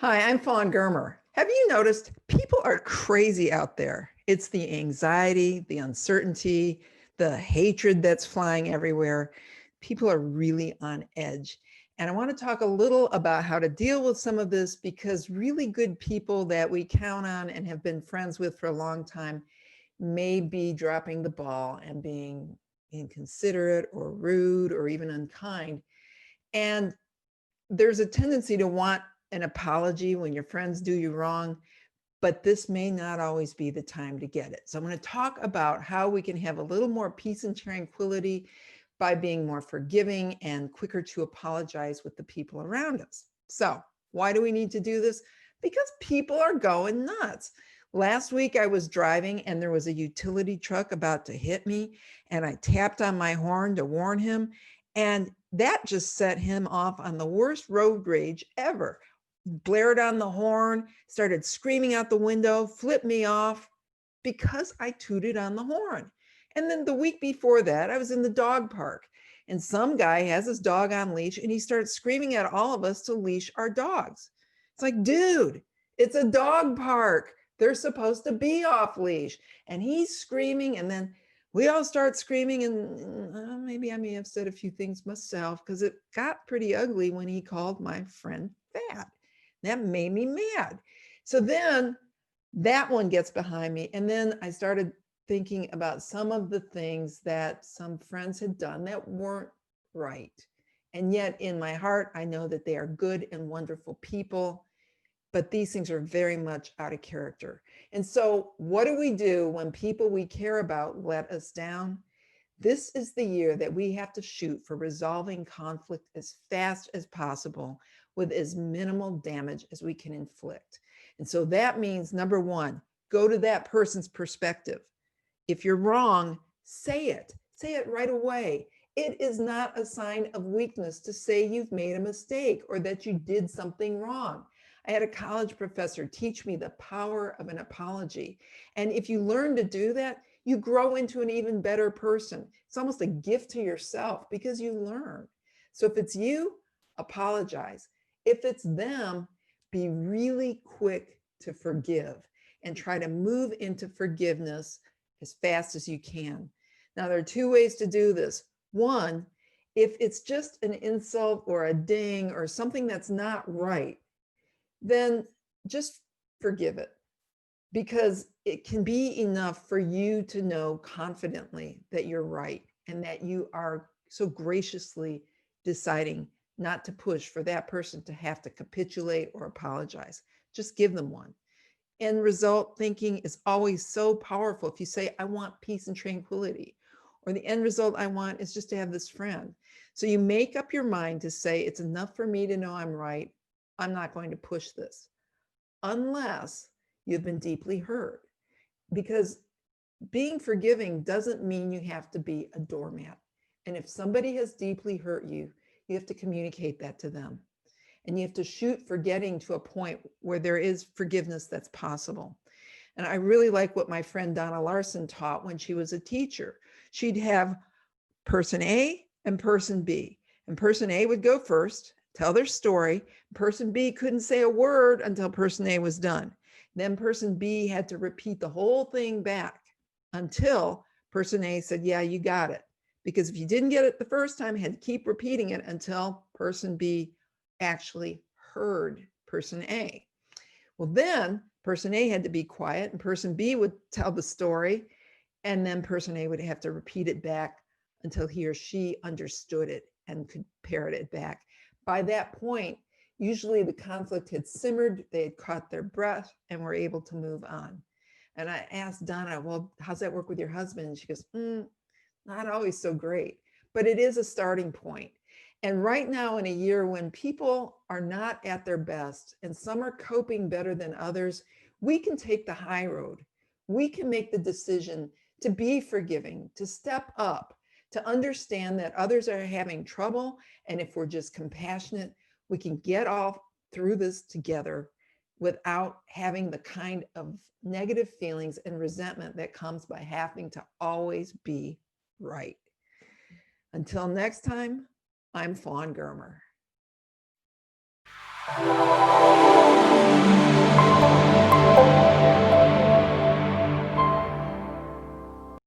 Hi, I'm Fawn Germer. Have you noticed people are crazy out there? It's the anxiety, the uncertainty, the hatred that's flying everywhere. People are really on edge. And I want to talk a little about how to deal with some of this because really good people that we count on and have been friends with for a long time may be dropping the ball and being inconsiderate or rude or even unkind. And there's a tendency to want an apology when your friends do you wrong, but this may not always be the time to get it. So I'm going to talk about how we can have a little more peace and tranquility by being more forgiving and quicker to apologize with the people around us. So why do we need to do this? Because people are going nuts. Last week I was driving and there was a utility truck about to hit me, and I tapped on my horn to warn him, and that just set him off on the worst road rage ever. Blared on the horn, started screaming out the window, flipped me off because I tooted on the horn. And then the week before that, I was in the dog park, and some guy has his dog on leash and he starts screaming at all of us to leash our dogs. It's like, dude, it's a dog park. They're supposed to be off leash. And he's screaming, and then we all start screaming, and maybe I may have said a few things myself because it got pretty ugly when he called my friend fat. That made me mad. So then that one gets behind me. And then I started thinking about some of the things that some friends had done that weren't right. And yet in my heart, I know that they are good and wonderful people, but these things are very much out of character. And so what do we do when people we care about let us down? This is the year that we have to shoot for resolving conflict as fast as possible with as minimal damage as we can inflict. And so that means, number one, go to that person's perspective. If you're wrong, say it. Say it right away. It is not a sign of weakness to say you've made a mistake or that you did something wrong. I had a college professor teach me the power of an apology. And if you learn to do that, you grow into an even better person. It's almost a gift to yourself because you learn. So if it's you, apologize. If it's them, be really quick to forgive and try to move into forgiveness as fast as you can. Now, there are two ways to do this. One, if it's just an insult or a ding or something that's not right, then just forgive it, because it can be enough for you to know confidently that you're right and that you are so graciously deciding not to push for that person to have to capitulate or apologize. Just give them one. End result thinking is always so powerful. If you say, I want peace and tranquility, or the end result I want is just to have this friend. So you make up your mind to say, it's enough for me to know I'm right. I'm not going to push this unless you've been deeply hurt. Because being forgiving doesn't mean you have to be a doormat. And if somebody has deeply hurt you, you have to communicate that to them. And you have to shoot for getting to a point where there is forgiveness that's possible. And I really like what my friend Donna Larson taught when she was a teacher. She'd have person A and person B. And person A would go first, tell their story. Person B couldn't say a word until person A was done. Then person B had to repeat the whole thing back until person A said, yeah, you got it. Because if you didn't get it the first time, you had to keep repeating it until person B actually heard person A. Well, then person A had to be quiet and person B would tell the story, and then person A would have to repeat it back until he or she understood it and could parrot it back. By that point, usually the conflict had simmered, they had caught their breath, and were able to move on. And I asked Donna, well, how's that work with your husband? And she goes, not always so great, but it is a starting point. And right now, in a year when people are not at their best and some are coping better than others, we can take the high road. We can make the decision to be forgiving, to step up, to understand that others are having trouble. And if we're just compassionate, we can get off through this together without having the kind of negative feelings and resentment that comes by having to always be right. Until next time, I'm Fawn Germer.